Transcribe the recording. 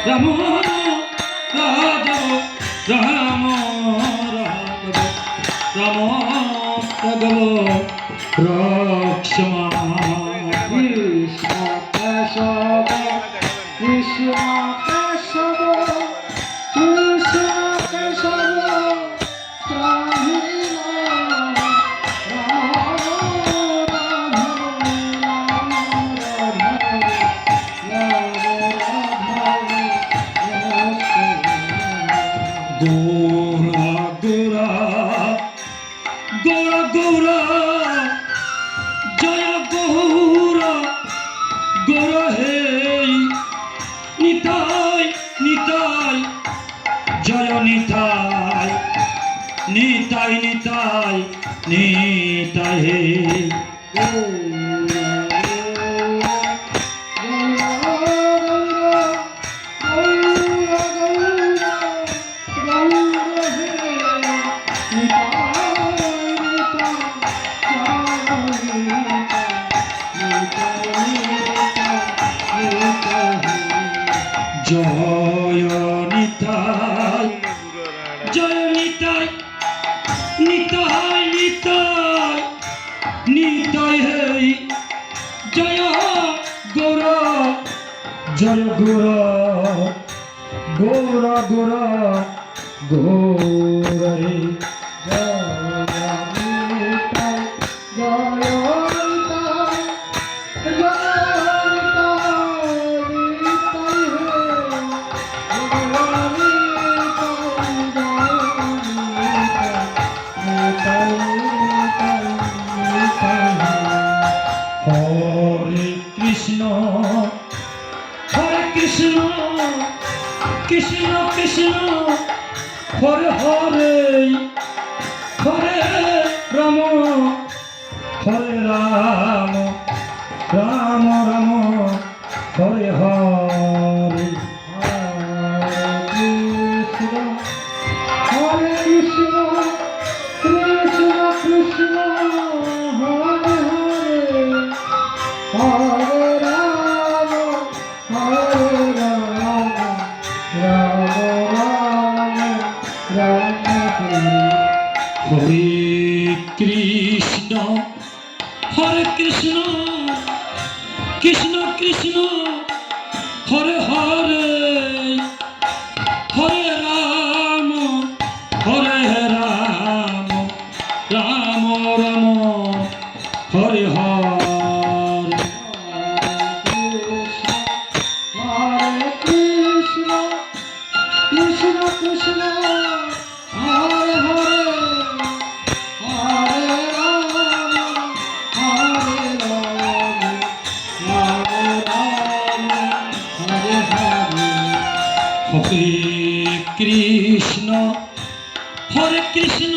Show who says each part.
Speaker 1: রাম রাঘব রাম রাঘব রক্ষমা
Speaker 2: কৃষ্ণ কেশব কৃষ্ণ কেশব কৃষ্ণ কেশব
Speaker 1: গোরা গোরা গোরা গোরা জয় গৌরা গোরা হে নিতাই নিতাই জয় নিতাই নিতাই নিতাই নিতাই হে জয় নিতাই জয় নিতাই নিতাই নিতাই নিতাই হেই জয় গৌরা জয় গৌরা গৌরা গৌরা গৌরা রে হরে কৃষ্ণ কৃষ্ণ কৃষ্ণ হরে হরে হরে রাম হরে রাম রাম রাম হরে হরে
Speaker 2: হরে কৃষ্ণ কৃষ্ণ কৃষ্ণ হরে হরে হরে রাম রাম রাম হরে
Speaker 1: হরে কৃষ্ণ কৃষ্ণ কৃষ্ণ হরে হরে হরে রাম রাম রাম হরে হরে
Speaker 2: হরে কৃষ্ণ কৃষ্ণ কৃষ্ণ হরে হরে হরে রাম রাম হরে হরে
Speaker 1: হরে কৃষ্ণ